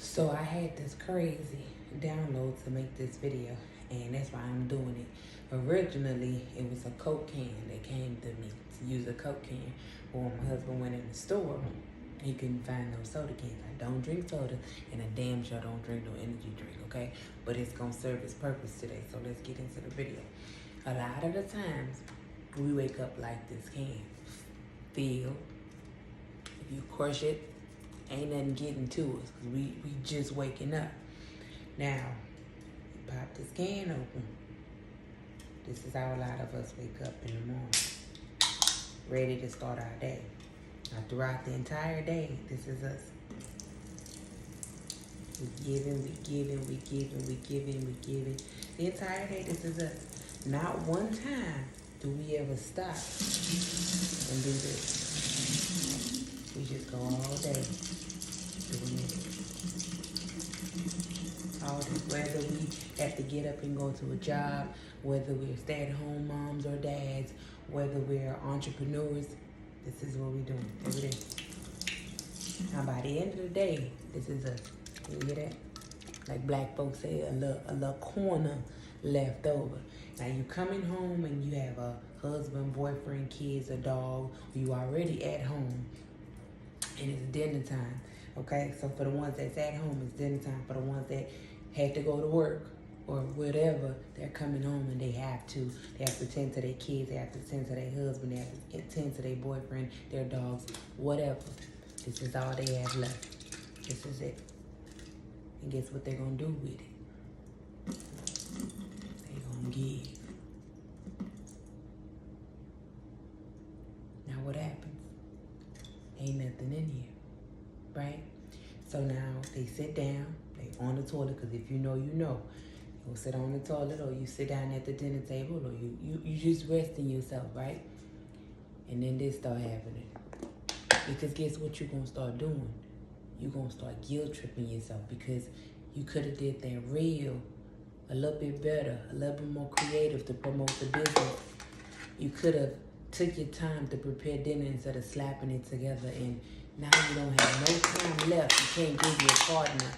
So I had this crazy download to make this video, and that's why I'm doing it. Originally, it was a Coke can that came to me to use a Coke can. But when my husband went in the store, he couldn't find no soda cans. I don't drink soda, and I damn sure don't drink no energy drink, okay? But it's gonna serve its purpose today, so let's get into the video. A lot of the times, we wake up like this can. Feel, if you crush it, ain't nothing getting to us, because we just waking up. Now, you pop this can open. This is how a lot of us wake up in the morning, ready to start our day. Now, throughout the entire day, this is us. We giving. The entire day, this is us. Not one time do we ever stop and do this. We just go all day doing it. All day. Whether we have to get up and go to a job, whether we're stay-at-home moms or dads, whether we're entrepreneurs, this is what we're doing every day. Now, by the end of the day, this is us. You hear that? Like black folks say, a little corner left over. Now, you coming home and you have a husband, boyfriend, kids, a dog. You already at home, and it's dinner time. Okay, so for the ones that's at home, it's dinner time. For the ones that had to go to work or whatever, they're coming home and they have to tend to their kids, they have to tend to their husband, they have to tend to their boyfriend, their dogs, whatever. This is all they have left. This is it. And guess what they're gonna do with it? They're gonna give. Now what happens? Ain't nothing in here, right? So now they sit down, they on the toilet, because if you know, you know. You go sit on the toilet, or you sit down at the dinner table, or you just resting yourself, right? And then this start happening. Because guess what you're gonna start doing? You're gonna start guilt tripping yourself, because you could have did that real a little bit better, a little bit more creative to promote the business. You could have took your time to prepare dinner instead of slapping it together, and now you don't have no time left. You can't give your partner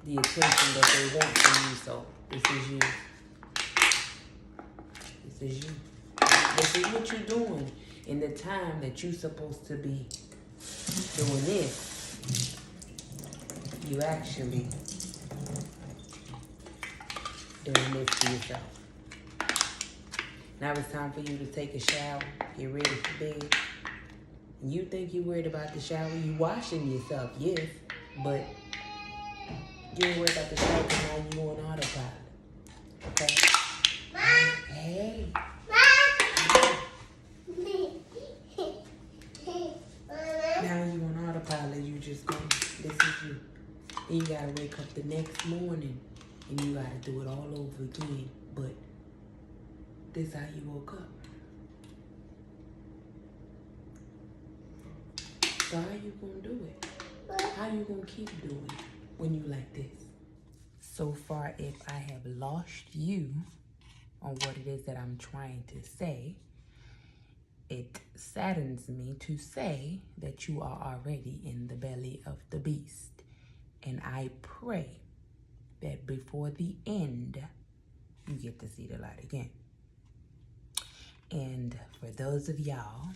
the attention that they want from you. So this is you. This is you. This is what you're doing in the time that you're supposed to be doing this. You actually doing this to yourself. Now it's time for you to take a shower, get ready for bed. You think you're worried about the shower, you washing yourself, yes, but you ain't worried about the shower because now you on autopilot. Okay? Hey. Now you on autopilot, you just go, this is you. Then you gotta wake up the next morning and you gotta do it all over again. But this is how you woke up. So how you gonna do it? How you gonna keep doing it when you like this? So far, if I have lost you on what it is that I'm trying to say, it saddens me to say that you are already in the belly of the beast. And I pray that before the end, you get to see the light again. And for those of y'all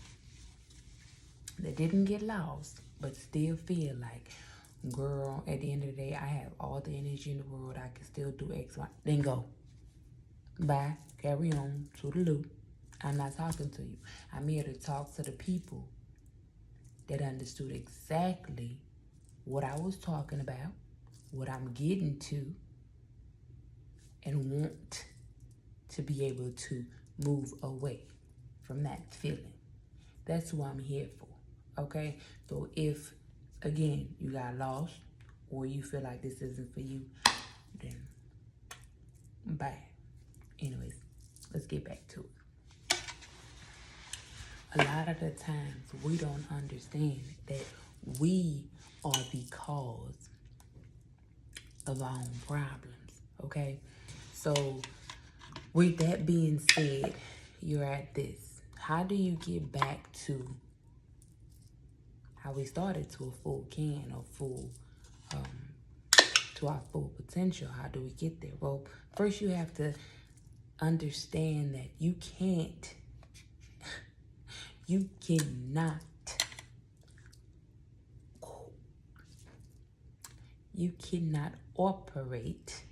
that didn't get lost, but still feel like, girl, at the end of the day, I have all the energy in the world, I can still do X, Y, then go. Bye, carry on, toodaloo. I'm not talking to you. I'm here to talk to the people that understood exactly what I was talking about, what I'm getting to, and want to be able to move away from that feeling. That's who I'm here for, okay? So if, again, you got lost or you feel like this isn't for you, then bye. Anyways, let's get back to it. A lot of the times we don't understand that we are the cause of our own problems, okay? So with that being said, you're at this. How do you get back to how we started, to a full can or full to our full potential. How do we get there? Well, first you have to understand that you cannot operate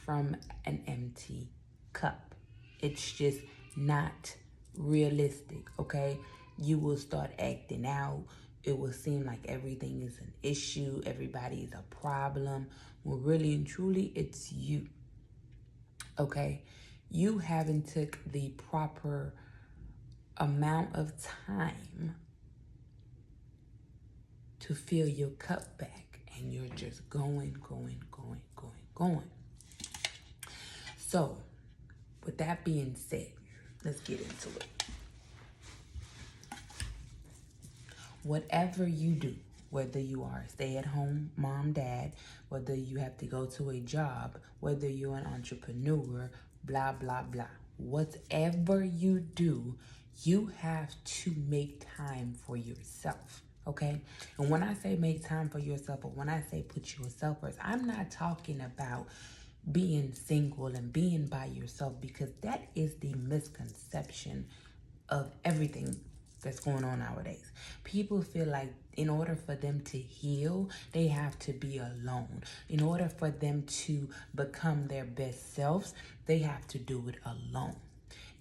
from an empty cup. It's just not realistic, okay? You will start acting out. It will seem like everything is an issue, everybody is a problem, when really and truly it's you, okay? You haven't took the proper amount of time to fill your cup back, and you're just going. So, with that being said, let's get into it. Whatever you do, whether you are a stay-at-home mom, dad, whether you have to go to a job, whether you're an entrepreneur, blah, blah, blah. Whatever you do, you have to make time for yourself, okay? And when I say make time for yourself, or when I say put yourself first, I'm not talking about being single and being by yourself, because that is the misconception of everything that's going on nowadays. People feel like in order for them to heal, they have to be alone. In order for them to become their best selves, they have to do it alone.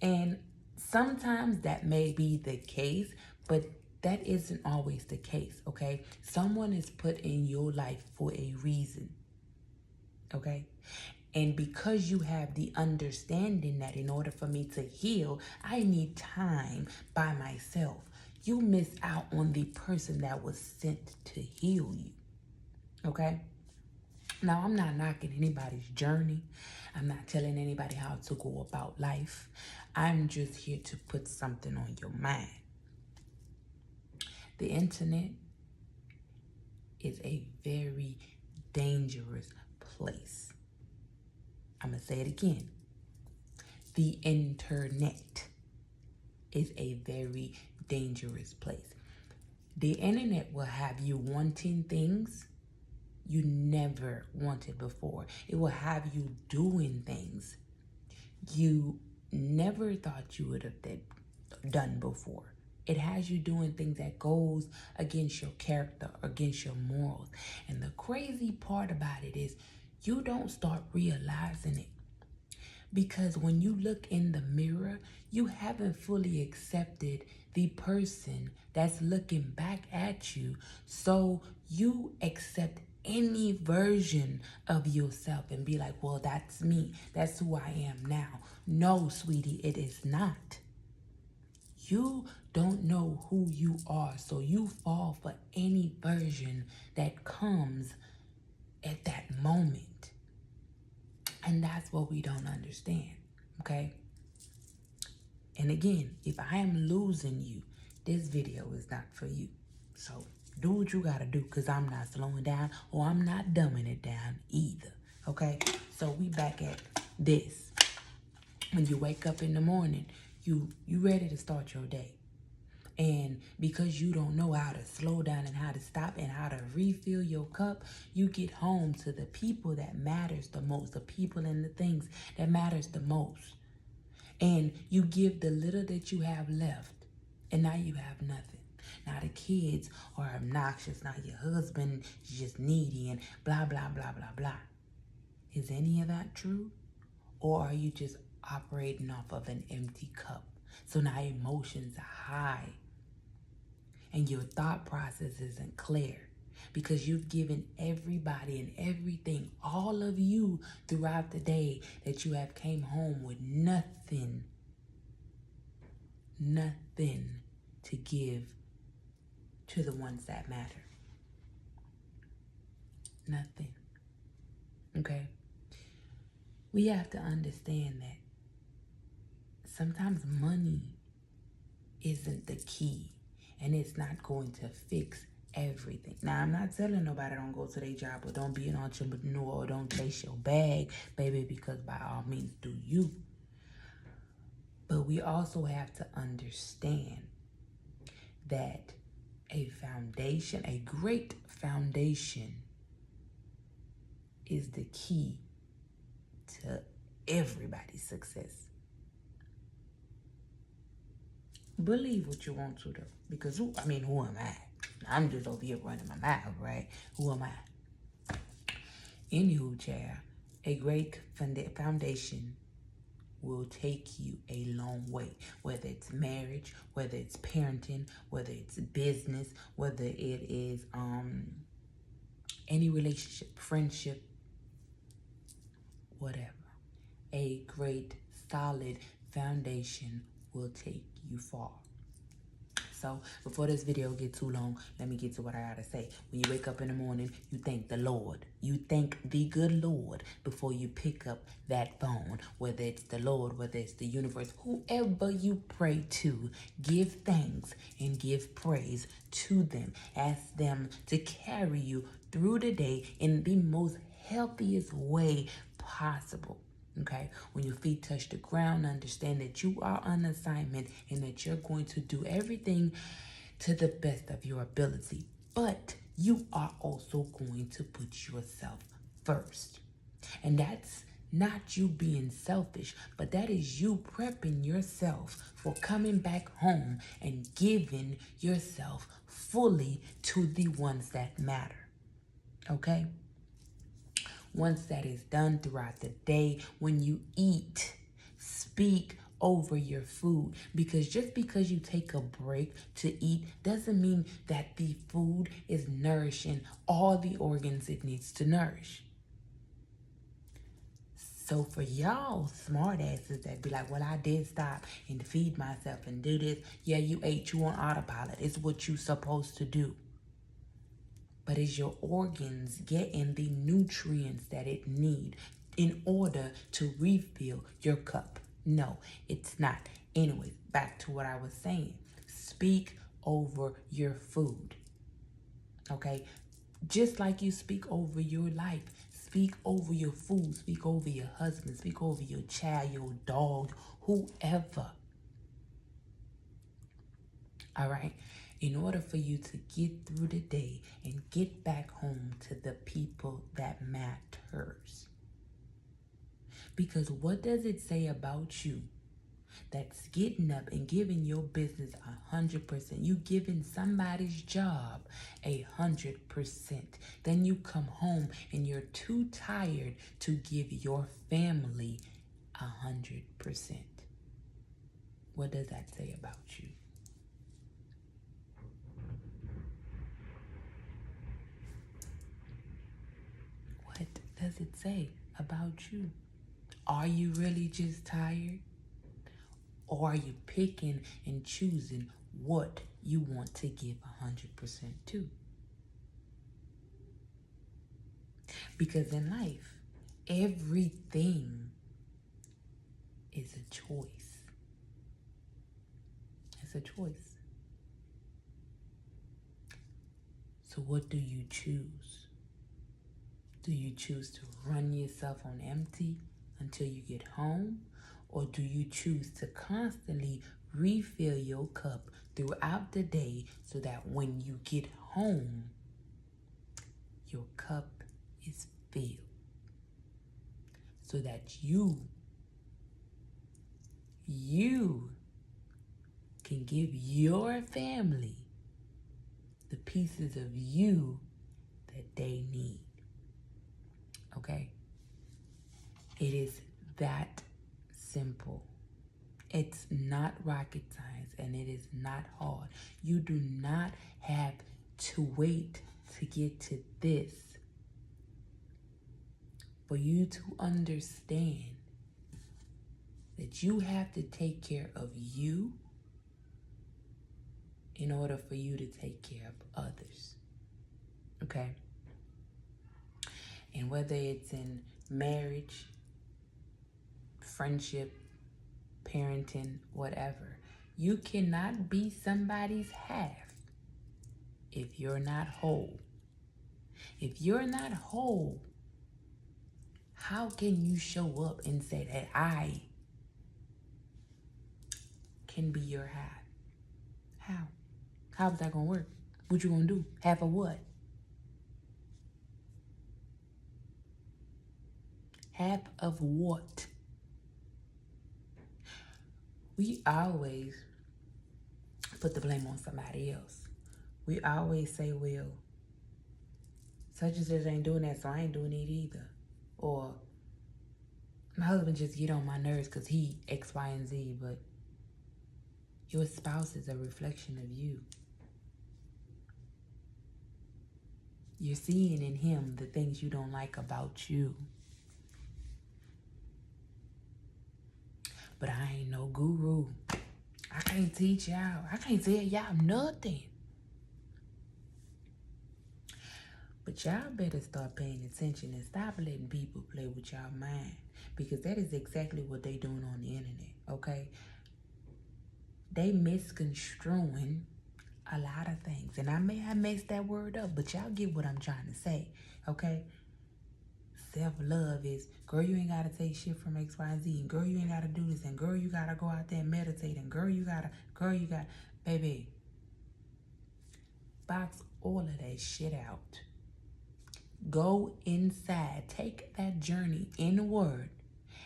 And sometimes that may be the case, but that isn't always the case, okay? Someone is put in your life for a reason, okay? And because you have the understanding that in order for me to heal, I need time by myself, you miss out on the person that was sent to heal you, okay? Now, I'm not knocking anybody's journey. I'm not telling anybody how to go about life. I'm just here to put something on your mind. The internet is a very dangerous place. I'm going to say it again. The internet is a very dangerous place. The internet will have you wanting things you never wanted before. It will have you doing things you never thought you would have done before. It has you doing things that goes against your character, against your morals. And the crazy part about it is you don't start realizing it. Because when you look in the mirror, you haven't fully accepted the person that's looking back at you. So you accept any version of yourself and be like, well, that's me. That's who I am now. No, sweetie, it is not. You don't know who you are, so you fall for any version that comes at that moment. And that's what we don't understand, okay? And again, if I am losing you, this video is not for you. So do what you gotta do, because I'm not slowing down, or I'm not dumbing it down either, okay? So we back at this. When you wake up in the morning, you ready to start your day. And because you don't know how to slow down and how to stop and how to refill your cup, you get home to the people that matters the most, the people and the things that matters the most. And you give the little that you have left, and now you have nothing. Now the kids are obnoxious. Now your husband is just needy and blah, blah, blah, blah, blah. Is any of that true? Or are you just operating off of an empty cup? So now emotions are high and your thought process isn't clear, because you've given everybody and everything, all of you throughout the day, that you have came home with nothing to give to the ones that matter. Nothing. Okay? We have to understand that sometimes money isn't the key, and it's not going to fix everything. Now, I'm not telling nobody don't go to their job, or don't be an entrepreneur, or don't chase your bag, baby, because by all means do you. But we also have to understand that a foundation, a great foundation, is the key to everybody's success. Believe what you want to, though. Because, who am I? I'm just over here running my mouth, right? Who am I? Anywho, child, a great foundation will take you a long way, whether it's marriage, whether it's parenting, whether it's business, whether it is any relationship, friendship, whatever. A great solid foundation will take you far. So before this video gets too long, let me get to what I gotta say. When you wake up in the morning, you thank the Lord. You thank the good Lord before you pick up that phone. Whether it's the Lord, whether it's the universe, whoever you pray to, give thanks and give praise to them. Ask them to carry you through the day in the most healthiest way possible. Okay, when your feet touch the ground, understand that you are on assignment and that you're going to do everything to the best of your ability. But you are also going to put yourself first. And that's not you being selfish, but that is you prepping yourself for coming back home and giving yourself fully to the ones that matter. Okay? Once that is done throughout the day, when you eat, speak over your food. Because just because you take a break to eat doesn't mean that the food is nourishing all the organs it needs to nourish. So for y'all smart asses that be like, well, I did stop and feed myself and do this. Yeah, you ate, you on autopilot. It's what you supposed to do. But is your organs getting the nutrients that it need in order to refill your cup? No, it's not. Anyways, back to what I was saying. Speak over your food. Okay? Just like you speak over your life. Speak over your food. Speak over your husband. Speak over your child, your dog, whoever. All right? In order for you to get through the day and get back home to the people that matters. Because what does it say about you that's getting up and giving your business 100%? You giving somebody's job 100%. Then you come home and you're too tired to give your family 100%. What does that say about you? What does it say about you? Are you really just tired? Or are you picking and choosing what you want to give 100% to? Because in life, everything is a choice. It's a choice. So what do you choose? Do you choose to run yourself on empty until you get home? Or do you choose to constantly refill your cup throughout the day so that when you get home, your cup is filled? So that you can give your family the pieces of you that they need. Okay? It is that simple. It's not rocket science and it is not hard. You do not have to wait to get to this for you to understand that you have to take care of you in order for you to take care of others. Okay? And whether it's in marriage, friendship, parenting, whatever, you cannot be somebody's half if you're not whole. If you're not whole, how can you show up and say that I can be your half? How? How is that going to work? What you going to do? Half of what? path of what? We always put the blame on somebody else. We always say, well, such and such ain't doing that, so I ain't doing it either. Or my husband just get on my nerves because he X, Y, and Z. But your spouse is a reflection of you. You're seeing in him the things you don't like about you. But I ain't no guru. I can't teach y'all. I can't tell y'all nothing. But y'all better start paying attention and stop letting people play with y'all mind. Because that is exactly what they doing on the internet, okay? They misconstruing a lot of things. And I may have messed that word up, but y'all get what I'm trying to say, okay? Self-love is, girl, you ain't got to take shit from X, Y, and Z. And girl, you ain't got to do this. And girl, you got to go out there and meditate. And girl, you got, baby, box all of that shit out. Go inside. Take that journey inward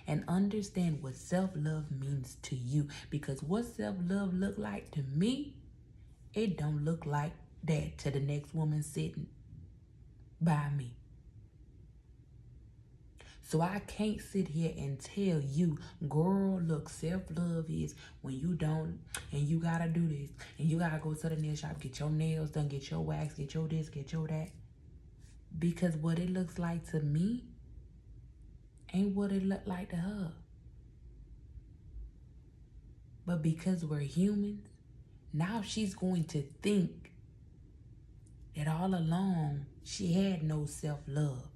and understand what self-love means to you. Because what self-love look like to me, it don't look like that to the next woman sitting by me. So I can't sit here and tell you, girl, look, self-love is when you don't, and you gotta do this, and you gotta go to the nail shop, get your nails done, get your wax, get your this, get your that. Because what it looks like to me ain't what it look like to her. But because we're humans, now she's going to think that all along she had no self-love.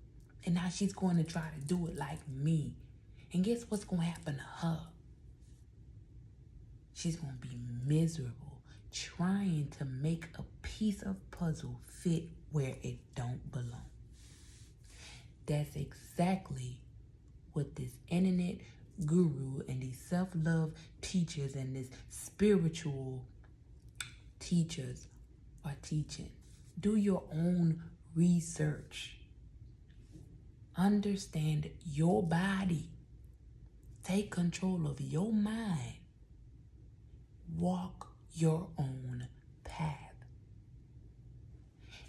And now she's going to try to do it like me. And guess what's going to happen to her? She's going to be miserable trying to make a piece of puzzle fit where it don't belong. That's exactly what this internet guru and these self-love teachers and these spiritual teachers are teaching. Do your own research. Understand your body. Take control of your mind. Walk your own path.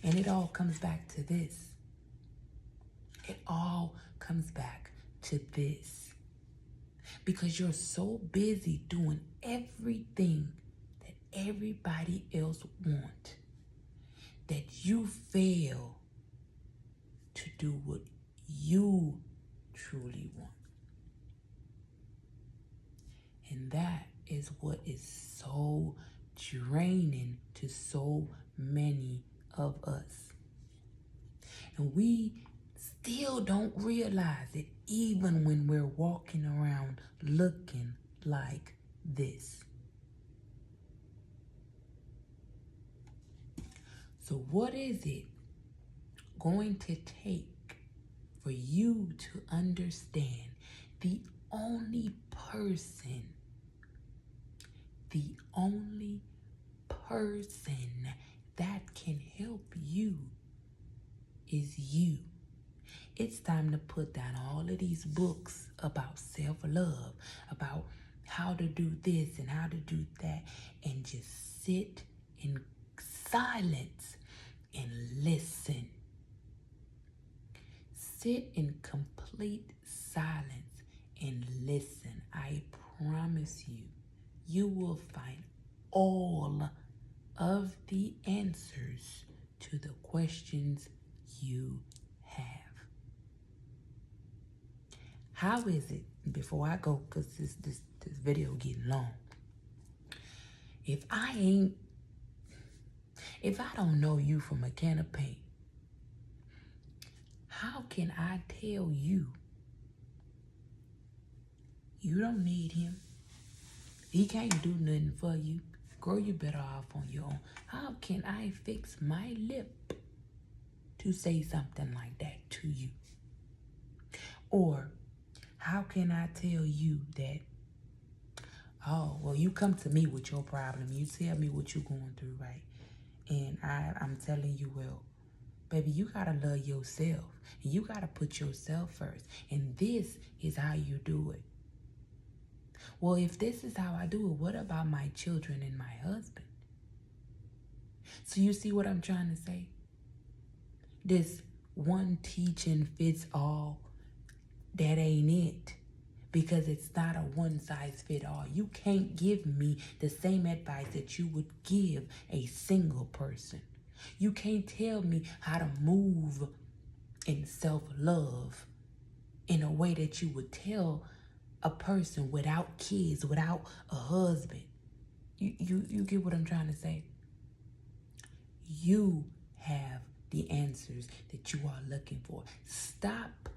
And it all comes back to this. It all comes back to this. Because you're so busy doing everything that everybody else wants that you fail to do what you truly want. And that is what is so draining to so many of us. And we still don't realize it even when we're walking around looking like this. So what is it going to take for you to understand the only person that can help you is you? It's time to put down all of these books about self-love, about how to do this and how to do that, and just sit in silence and listen. Sit in complete silence and listen. I promise you, you will find all of the answers to the questions you have. How is it, before I go, because this video getting long, if I don't know you from a can of paint, how can I tell you you don't need him? He can't do nothing for you. Girl, you better off on your own. How can I fix my lip to say something like that to you? Or how can I tell you that, oh, well, you come to me with your problem. You tell me what you're going through, right? And I'm telling you, well, Baby, you gotta love yourself. And you gotta put yourself first. And this is how you do it. Well, if this is how I do it, what about my children and my husband? So you see what I'm trying to say? This one teaching fits all, that ain't it. Because it's not a one size fit all. You can't give me the same advice that you would give a single person. You can't tell me how to move in self-love in a way that you would tell a person without kids, without a husband. You get what I'm trying to say? You have the answers that you are looking for. Stop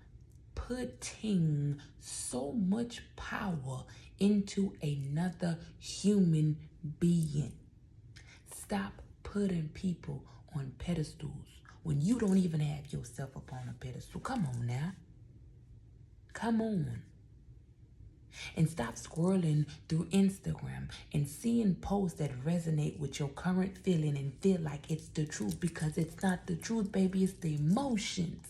putting so much power into another human being. Stop putting people on pedestals when you don't even have yourself upon a pedestal. Come on now. Come on. And stop scrolling through Instagram and seeing posts that resonate with your current feeling and feel like it's the truth, because it's not the truth, baby. It's the emotions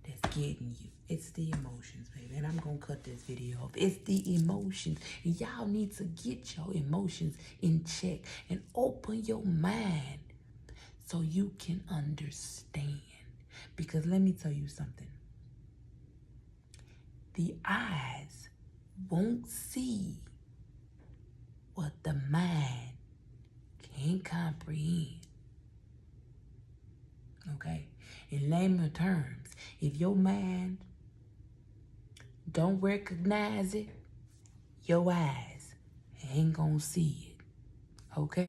that's getting you. It's the emotions, baby. And I'm going to cut this video off. It's the emotions. And y'all need to get your emotions in check and open your mind so you can understand. Because let me tell you something. The eyes won't see what the mind can't comprehend. Okay? In layman terms, if your mind don't recognize it, your eyes ain't gonna see it. Okay?